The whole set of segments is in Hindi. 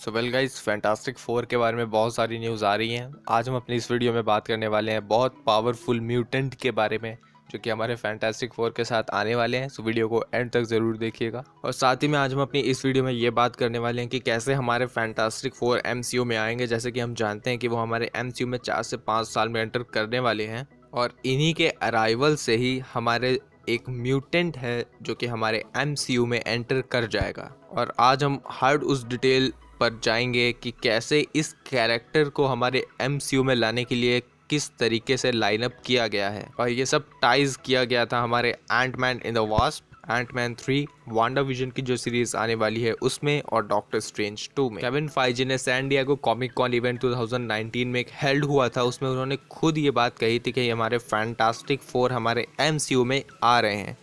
So well guys, fantastic four के बारे में बहुत सारी न्यूज़ आ रही हैं। आज हम अपनी इस वीडियो में बात करने वाले हैं बहुत पावरफुल म्यूटेंट के बारे में, जो कि हमारे फैंटास्टिक फोर के साथ आने वाले हैं। सो वीडियो को एंड तक ज़रूर देखिएगा। और साथ ही में आज हम अपनी इस वीडियो में ये बात करने वाले हैं कि कैसे हमारे फैंटास्टिक फोर एमसीयू में आएंगे। जैसे कि हम जानते हैं कि वो हमारे एमसीयू में 4 से 5 साल में एंटर करने वाले हैं, और इन्हीं के अराइवल से ही हमारे एक म्यूटेंट है जो कि हमारे एमसीयू में एंटर कर जाएगा। और आज हम हार्ड उस डिटेल पर जाएंगे कि कैसे इस कैरेक्टर को हमारे एमसीयू में लाने के लिए किस तरीके से लाइनअप किया गया है। और ये सब टाइज किया गया था हमारे Ant Man and the Wasp, Ant Man 3, Wanda Vision की जो सीरीज आने वाली है उसमें, और डॉक्टर स्ट्रेंज 2 में। केविन फाइजी ने San Diego Comic Con event 2019 में एक हेल्ड हुआ था, उसमें उन्होंने खुद ये बात कही थी कि हमारे फैंटास्टिक फोर हमारे एमसीयू में आ रहे हैं,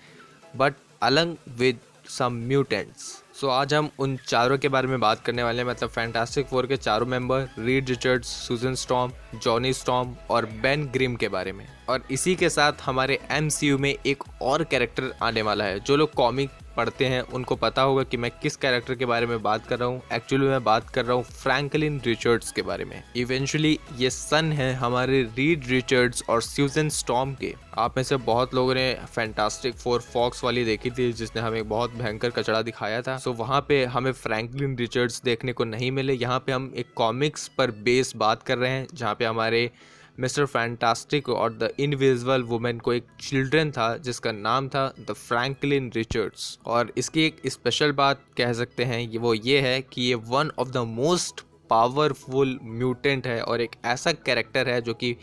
but along with some mutants. So आज हम उन चारों के बारे में बात करने वाले हैं, मतलब फैंटास्टिक फोर के चारों मेंबर, रीड रिचर्ड्स, सुजन स्टॉर्म, जॉनी स्टॉर्म और बेन ग्रिम के बारे में। और इसी के साथ हमारे एमसीयू में एक और कैरेक्टर आने वाला है। जो लोग कॉमिक पढ़ते हैं उनको पता होगा कि मैं किस कैरेक्टर के बारे में बात कर रहा हूँ। एक्चुअली मैं बात कर रहा हूँ फ्रैंकलिन रिचर्ड्स के बारे में। इवेंचुअली ये सन है हमारे रीड रिचर्ड्स और सुजन स्टॉर्म के। आप में से बहुत लोगों ने फैंटास्टिक फोर फॉक्स वाली देखी थी, जिसने हमें बहुत भयंकर कचड़ा दिखाया था। सो वहाँ पे हमें फ्रैंकलिन रिचर्ड्स देखने को नहीं मिले। यहाँ पे हम एक कॉमिक्स पर बेस बात कर रहे हैं, जहाँ पे हमारे मिस्टर फैंटास्टिक और द इनविजिबल वुमेन को एक चिल्ड्रन था जिसका नाम था द फ्रैंकलिन रिचर्ड्स। और इसकी एक स्पेशल बात कह सकते हैं वो ये है कि ये one of the most powerful mutant है, और एक ऐसा कैरेक्टर है जो कि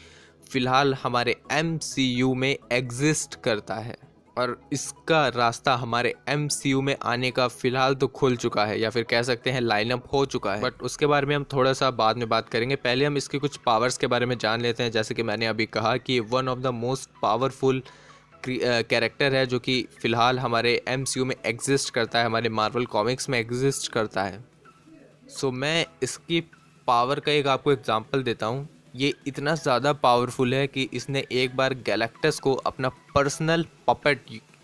फ़िलहाल हमारे एमसीयू में एग्जिस्ट करता है। और इसका रास्ता हमारे एमसीयू में आने का फ़िलहाल तो खुल चुका है, या फिर कह सकते हैं लाइनअप हो चुका है, बट उसके बारे में हम थोड़ा सा बाद में बात करेंगे। पहले हम इसके कुछ पावर्स के बारे में जान लेते हैं। जैसे कि मैंने अभी कहा कि one of the most powerful character है जो कि फ़िलहाल हमारे एमसीयू में एग्जिस्ट करता है, हमारे मार्वल कॉमिक्स में एग्जिस्ट करता है। सो मैं इसकी पावर का एक आपको एग्जांपल देता हूँ। ये इतना ज़्यादा पावरफुल है कि इसने एक बार गैलेक्टस को अपना पर्सनल पपेट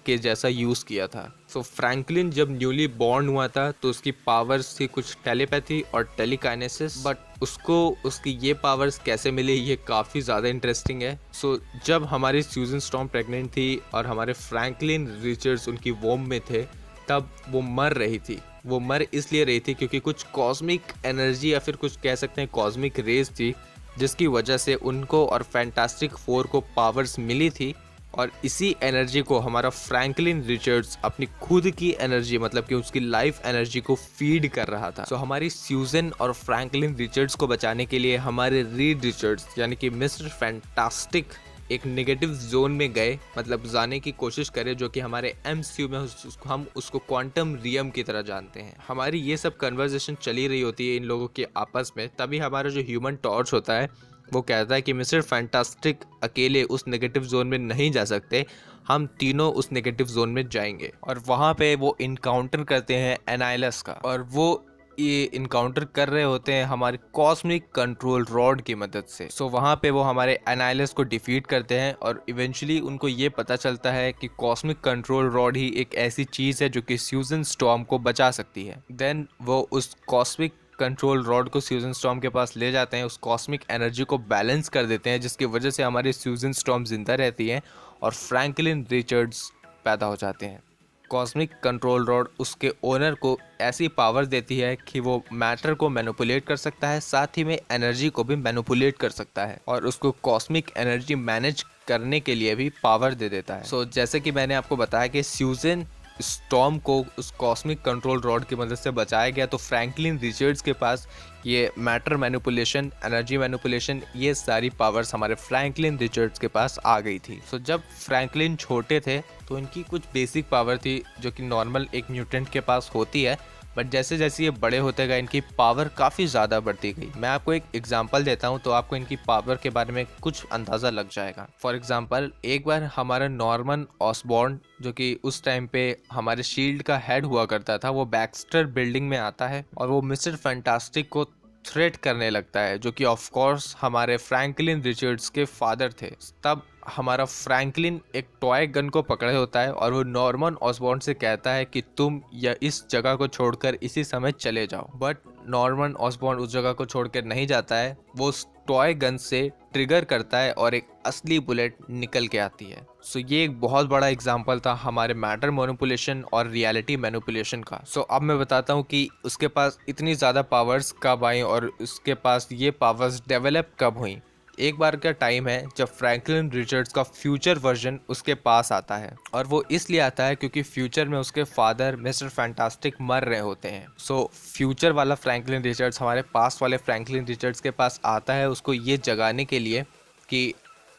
के जैसा यूज़ किया था। सो फ्रैंकलिन जब न्यूली बॉर्न हुआ था तो उसकी पावर्स थी कुछ टेलीपैथी और टेलीकाइनेसिस, बट उसको उसकी ये पावर्स कैसे मिली ये काफ़ी ज़्यादा इंटरेस्टिंग है। सो जब हमारी सुजन स्टॉर्म प्रेग्नेंट थी और हमारे फ्रैंकलिन रिचर्ड्स उनकी वोम में थे, तब वो मर रही थी। वो मर इसलिए रही थी क्योंकि कुछ कॉस्मिक एनर्जी या फिर कुछ कह सकते हैं कॉस्मिक रेज थी, जिसकी वजह से उनको और फैंटास्टिक फोर को पावर्स मिली थी। और इसी एनर्जी को हमारा फ्रैंकलिन रिचर्ड्स अपनी खुद की एनर्जी, मतलब कि उसकी लाइफ एनर्जी को फीड कर रहा था। सो हमारी सुजन और फ्रैंकलिन रिचर्ड्स को बचाने के लिए हमारे रीड रिचर्ड्स यानी कि मिस्टर फैंटास्टिक एक नेगेटिव जोन में गए, मतलब जाने की कोशिश करें, जो कि हमारे एमसीयू में हम उसको क्वांटम रियम की तरह जानते हैं। हमारी ये सब कन्वर्सेशन चली रही होती है इन लोगों के आपस में, तभी हमारा जो ह्यूमन टॉर्च होता है वो कहता है कि मिस्टर फैंटास्टिक अकेले उस नेगेटिव जोन में नहीं जा सकते, हम तीनों उस नेगेटिव जोन में जाएंगे। और वहाँ पे वो इनकाउंटर करते हैं एनाइलस का, और वो ये इनकाउंटर कर रहे होते हैं हमारे कॉस्मिक कंट्रोल रॉड की मदद से। सो वहाँ पे वो हमारे एनाइलस को डिफीट करते हैं, और इवेंचुअली उनको ये पता चलता है कि कॉस्मिक कंट्रोल रॉड ही एक ऐसी चीज़ है जो कि सुजन स्टॉर्म को बचा सकती है। देन वो उस कॉस्मिक कंट्रोल रॉड को सुजन स्टॉर्म के पास ले जाते हैं, उस कॉस्मिक एनर्जी को बैलेंस कर देते हैं, जिसकी वजह से हमारी सुजन स्टॉर्म जिंदा रहती है और फ्रैंकलिन रिचर्ड्स पैदा हो जाते हैं। कॉस्मिक कंट्रोल रॉड उसके ओनर को ऐसी पावर देती है कि वो मैटर को मैनिपुलेट कर सकता है, साथ ही में एनर्जी को भी मैनिपुलेट कर सकता है, और उसको कॉस्मिक एनर्जी मैनेज करने के लिए भी पावर दे देता है। सो जैसे कि मैंने आपको बताया कि सुजन स्टॉर्म को उस कॉस्मिक कंट्रोल रॉड की मदद से बचाया गया, तो फ्रैंकलिन रिचर्ड्स के पास ये मैटर मैनिपुलेशन, एनर्जी मैनिपुलेशन, ये सारी पावर्स हमारे फ्रैंकलिन रिचर्ड्स के पास आ गई थी। सो जब फ्रैंकलिन छोटे थे तो इनकी कुछ बेसिक पावर थी जो कि नॉर्मल एक म्यूटेंट के पास होती है, बट जैसे जैसे ये बड़े होते गए इनकी पावर काफ़ी ज़्यादा बढ़ती गई। मैं आपको एक एग्जांपल देता हूँ तो आपको इनकी पावर के बारे में कुछ अंदाज़ा लग जाएगा। फॉर एग्जांपल, एक बार हमारा नॉर्मन ऑसबॉर्न, जो कि उस टाइम पे हमारे शील्ड का हेड हुआ करता था, वो बैक्स्टर बिल्डिंग में आता है और वो मिस्टर फैंटास्टिक को थ्रेट करने लगता है, जो कि ऑफ कोर्स हमारे फ्रैंकलिन रिचर्ड्स के फादर थे। तब हमारा फ्रैंकलिन एक टॉय गन को पकड़े होता है और वो नॉर्मन ऑसबॉर्न से कहता है कि तुम या इस जगह को छोड़कर इसी समय चले जाओ, बट नॉर्मन ऑसबॉर्न उस जगह को छोड़ कर नहीं जाता है, वो उस टॉय गन से ट्रिगर करता है और एक असली बुलेट निकल के आती है। सो ये एक बहुत बड़ा एग्जाम्पल था हमारे मैटर मैनिपुलेशन और रियलिटी मैनिपुलेशन का। सो अब मैं बताता हूँ कि उसके पास इतनी ज़्यादा पावर्स कब आई और उसके पास ये पावर्स डेवलप कब हुई। एक बार का टाइम है जब फ्रैंकलिन रिचर्ड्स का फ्यूचर वर्जन उसके पास आता है, और वो इसलिए आता है क्योंकि फ्यूचर में उसके फादर मिस्टर फैंटास्टिक मर रहे होते हैं। सो फ्यूचर वाला फ्रैंकलिन रिचर्ड्स हमारे पास्ट वाले फ्रैंकलिन रिचर्ड्स के पास आता है उसको ये जगाने के लिए कि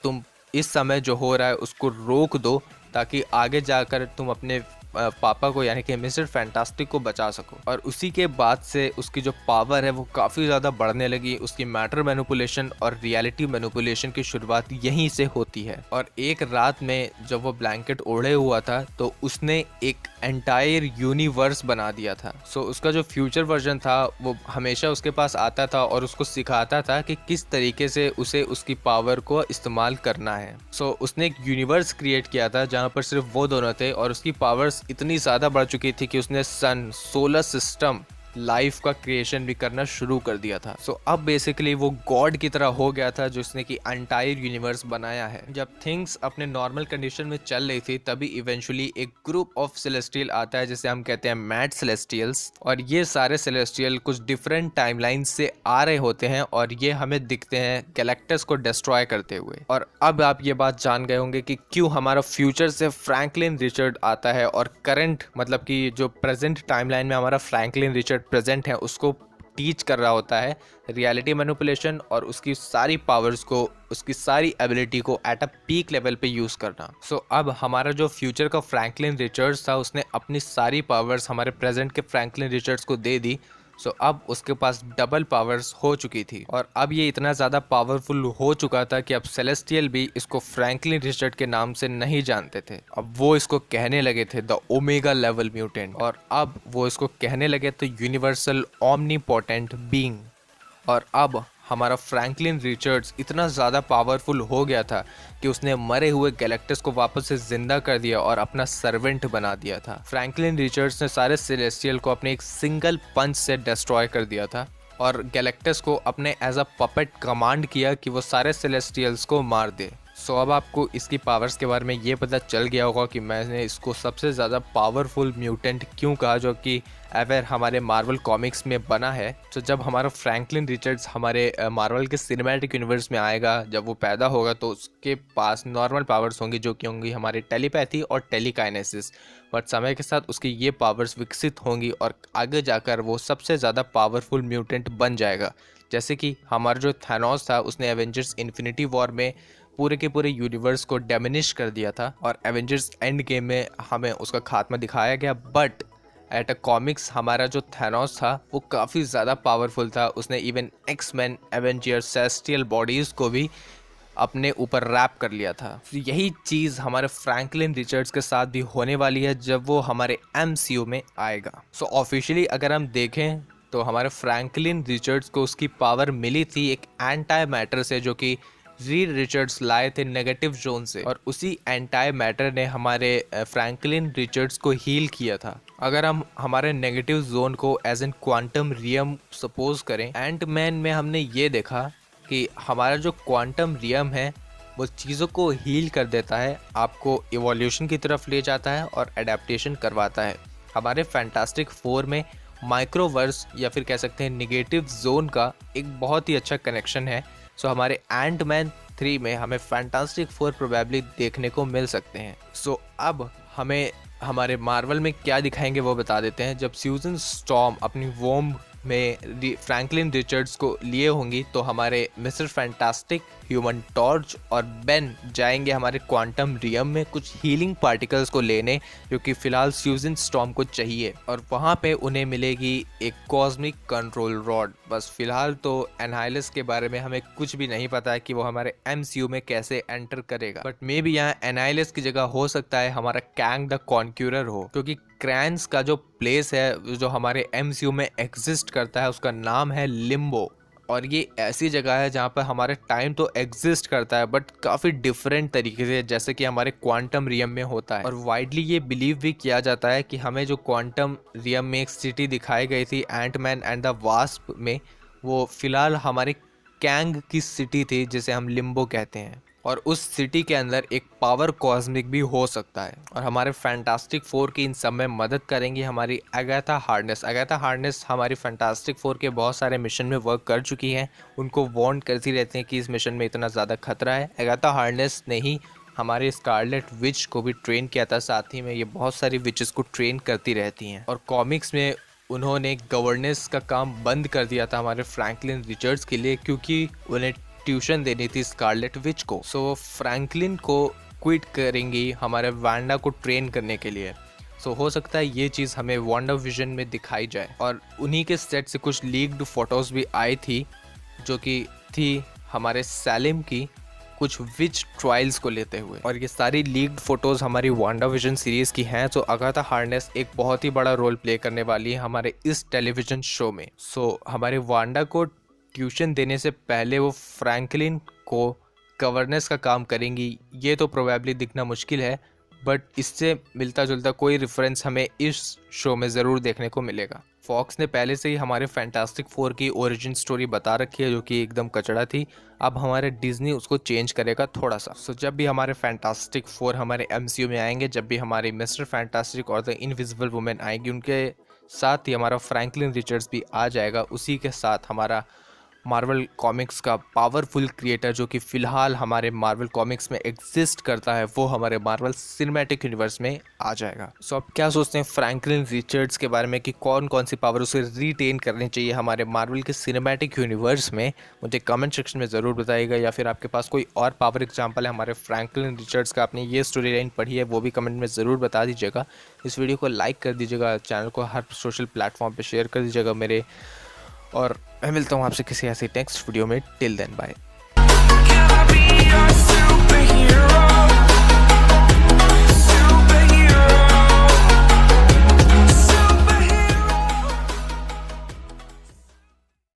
तुम इस समय जो हो रहा है उसको रोक दो, ताकि आगे जाकर तुम अपने पापा को यानी कि मिस्टर फैंटास्टिक को बचा सको। और उसी के बाद से उसकी जो पावर है वो काफ़ी ज़्यादा बढ़ने लगी। उसकी मैटर मैनिपुलेशन और रियलिटी मैनिपुलेशन की शुरुआत यहीं से होती है। और एक रात में जब वो ब्लैंकेट ओढ़े हुआ था तो उसने एक एंटायर यूनिवर्स बना दिया था। सो उसका जो फ्यूचर वर्जन था वो हमेशा उसके पास आता था और उसको सिखाता था कि किस तरीके से उसे उसकी पावर को इस्तेमाल करना है। सो उसने एक यूनिवर्स क्रिएट किया था जहाँ पर सिर्फ वो दोनों थे, और उसकी पावर्स इतनी ज़्यादा बढ़ चुकी थी कि उसने सन, सोलर सिस्टम, लाइफ का क्रिएशन भी करना शुरू कर दिया था। सो अब बेसिकली वो गॉड की तरह हो गया था जिसने कि एंटायर यूनिवर्स बनाया है। जब थिंग्स अपने नॉर्मल कंडीशन में चल रही थी तभी इवेंचुअली एक ग्रुप ऑफ सेलेस्टियल आता है जिसे हम कहते हैं मैड सेलेस्टियल्स, और ये सारे सेलेस्टियल कुछ डिफरेंट टाइमलाइन से आ रहे होते हैं और ये हमें दिखते हैं गैलेक्टस को डिस्ट्रॉय करते हुए। और अब आप ये बात जान गए होंगे कि क्यों हमारा फ्यूचर से फ्रैंकलिन रिचर्ड आता है और करंट मतलब कि जो प्रेजेंट टाइमलाइन में हमारा फ्रैंकलिन रिचर्ड प्रेजेंट है उसको टीच कर रहा होता है रियलिटी मैनिपुलेशन और उसकी सारी पावर्स को, उसकी सारी एबिलिटी को एट अ पीक लेवल पे यूज़ करना। सो अब हमारा जो फ्यूचर का फ्रैंकलिन रिचर्ड्स था उसने अपनी सारी पावर्स हमारे प्रेजेंट के फ्रैंकलिन रिचर्ड्स को दे दी। सो अब उसके पास डबल पावर्स हो चुकी थी, और अब ये इतना ज़्यादा पावरफुल हो चुका था कि अब सेलेस्टियल भी इसको फ्रैंकलिन रिचर्ड के नाम से नहीं जानते थे। अब वो इसको कहने लगे थे द ओमेगा लेवल म्यूटेंट, और अब वो इसको कहने लगे थे यूनिवर्सल ओमनीपोटेंट बीइंग। और अब हमारा फ्रैंकलिन रिचर्ड्स इतना ज़्यादा पावरफुल हो गया था कि उसने मरे हुए गैलेक्टस को वापस से जिंदा कर दिया और अपना सर्वेंट बना दिया था। फ्रैंकलिन रिचर्ड्स ने सारे सेलेस्टियल को अपने एक सिंगल पंच से डिस्ट्रॉय कर दिया था और गैलेक्टस को अपने एज अ पपेट कमांड किया कि वो सारे सेलेस्टियल्स को मार दे। सो अब आपको इसकी पावर्स के बारे में ये पता चल गया होगा कि मैंने इसको सबसे ज़्यादा पावरफुल म्यूटेंट क्यों कहा जो कि एवर हमारे मार्वल कॉमिक्स में बना है। तो जब हमारा फ्रैंकलिन रिचर्ड्स हमारे मार्वल के सिनेमैटिक यूनिवर्स में आएगा, जब वो पैदा होगा तो उसके पास नॉर्मल पावर्स होंगी जो कि होंगी हमारी टेलीपैथी और टेलीकाइनेसिस। बट समय के साथ उसकी ये पावर्स विकसित होंगी और आगे जाकर वो सबसे ज़्यादा पावरफुल म्यूटेंट बन जाएगा। जैसे कि हमारा जो थैनोस था उसने एवेंजर्स इन्फिनिटी वॉर में पूरे के पूरे यूनिवर्स को डेमिनिश कर दिया था और एवेंजर्स एंड गेम में हमें उसका खात्मा दिखाया गया। बट एट अ कॉमिक्स हमारा जो थैनोस था वो काफ़ी ज़्यादा पावरफुल था। उसने even X Men, Avengers, celestial bodies को भी अपने ऊपर रैप कर लिया था। तो यही चीज़ हमारे फ्रैंकलिन रिचर्ड्स के साथ भी होने वाली है जब वो हमारे MCU में आएगा। सो ऑफिशियली अगर हम देखें तो हमारे फ्रैंकलिन रिचर्ड्स को उसकी पावर मिली थी एक एंटाई मैटर से जो कि रीड रिचर्ड्स लाए थे नेगेटिव जोन से, और उसी एंटाई मैटर ने हमारे फ्रैंकलिन रिचर्ड्स को हील किया था। अगर हम हमारे नेगेटिव जोन को as an quantum realm suppose करें, एंट मैन में हमने ये देखा कि हमारा जो क्वांटम रियम है वो चीज़ों को हील कर देता है, आपको इवोल्यूशन की तरफ ले जाता है और एडेप्टेशन करवाता है। हमारे फैंटास्टिक फोर में माइक्रोवर्स या फिर कह सकते हैं नेगेटिव जोन का एक बहुत ही अच्छा कनेक्शन है। सो हमारे एंट मैन 3 में हमें फैंटास्टिक फोर प्रोबेबली देखने को मिल सकते हैं। सो अब हमें हमारे मार्वल में क्या दिखाएंगे वो बता देते हैं। जब स्यूजन स्टॉर्म अपनी वॉर्म में फ्रैंकलिन रिचर्ड्स को लिए होंगी तो हमारे मिस्टर फैंटास्टिक, ह्यूमन टॉर्च और बेन जाएंगे हमारे क्वांटम रियम में कुछ हीलिंग पार्टिकल्स को लेने जो कि फिलहाल स्यूजन स्टॉर्म को चाहिए, और वहाँ पे उन्हें मिलेगी एक कॉस्मिक कंट्रोल रॉड। बस फिलहाल तो एनहाइलस के बारे में हमें कुछ भी नहीं पता है कि वो हमारे MCU में कैसे एंटर करेगा, बट मे बी यहाँ एनहाइलस की जगह हो सकता है हमारा कैंग द कॉन्क्यूरर हो, क्योंकि क्रैंस का जो प्लेस है जो हमारे MCU में एग्जिस्ट करता है उसका नाम है लिम्बो, और ये ऐसी जगह है जहाँ पर हमारे टाइम तो एग्जिस्ट करता है बट काफ़ी डिफरेंट तरीके से, जैसे कि हमारे क्वांटम रियम में होता है। और वाइडली ये बिलीव भी किया जाता है कि हमें जो क्वांटम रियम में एक सिटी दिखाई गई थी एंटमैन एंड द वास्प में, वो फिलहाल हमारे कैंग की सिटी थी जिसे हम लिम्बो कहते हैं। और उस सिटी के अंदर एक पावर कॉस्मिक भी हो सकता है। और हमारे फैंटास्टिक फोर की इन सब में मदद करेंगी हमारी अगाथा हार्नेस। अगाथा हार्नेस हमारी फैंटास्टिक फोर के बहुत सारे मिशन में वर्क कर चुकी हैं, उनको वार्न करती रहती हैं कि इस मिशन में इतना ज़्यादा खतरा है। अगाथा हार्नेस ने ही हमारे स्कारलेट विच को भी ट्रेन किया था, साथ ही में ये बहुत सारी विचेस को ट्रेन करती रहती हैं। और कॉमिक्स में उन्होंने गवर्नेंस का काम बंद कर दिया था हमारे फ्रैंकलिन रिचर्ड्स के लिए, क्योंकि उन्हें ट्यूशन देनी थी स्कारलेट विच को। सो फ्रैंकलिन को क्विट करेंगी हमारे वांडा को ट्रेन करने के लिए। सो हो सकता है ये चीज़ हमें वांडा विजन में दिखाई जाए। और उन्हीं के सेट से कुछ लीक्ड फोटोज़ भी आई थी जो कि थी हमारे सैलिम की कुछ विच ट्रायल्स को लेते हुए। और ये सारी लीक्ड फोटोज़ हमारी वांडा विजन सीरीज़ की हैं। तो अगाथा हार्नेस एक बहुत ही बड़ा रोल प्ले करने वाली है हमारे इस टेलीविज़न शो में। सो हमारे वांडा को ट्यूशन देने से पहले वो फ्रैंकलिन को गवर्नेंस का काम करेंगी, ये तो प्रोबेबली दिखना मुश्किल है, बट इससे मिलता जुलता कोई रेफरेंस हमें इस शो में ज़रूर देखने को मिलेगा। फॉक्स ने पहले से ही हमारे फैंटास्टिक फोर की ओरिजिन स्टोरी बता रखी है जो कि एकदम कचड़ा थी। अब हमारे डिज्नी उसको चेंज करेगा थोड़ा सा। सो जब भी हमारे फैंटास्टिक फोर हमारे MCU में आएंगे, जब भी हमारे मिस्टर फैंटास्टिक और द इनविजिबल वुमेन आएंगी, उनके साथ ही हमारा फ्रैंकलिन रिचर्ड्स भी आ जाएगा। उसी के साथ हमारा मार्वल कॉमिक्स का पावरफुल क्रिएटर जो कि फ़िलहाल हमारे मार्वल कॉमिक्स में एग्जिस्ट करता है, वो हमारे मार्वल सिनेमैटिक यूनिवर्स में आ जाएगा। सो आप क्या सोचते हैं फ्रैंकलिन रिचर्ड्स के बारे में कि कौन कौन सी पावर उसे रिटेन करनी चाहिए हमारे मार्वल के सिनेमैटिक यूनिवर्स में? मुझे कमेंट सेक्शन में ज़रूर बताइएगा। या फिर आपके पास कोई और पावर एग्जाम्पल है हमारे फ्रैंकलिन रिचर्ड्स का, आपने ये स्टोरी लाइन पढ़ी है, वो भी कमेंट में ज़रूर बता दीजिएगा। इस वीडियो को लाइक कर दीजिएगा, चैनल को हर सोशल प्लेटफॉर्म पर शेयर कर दीजिएगा मेरे। और मैं मिलता हूँ आपसे किसी ऐसी नेक्स्ट वीडियो में। Till then bye.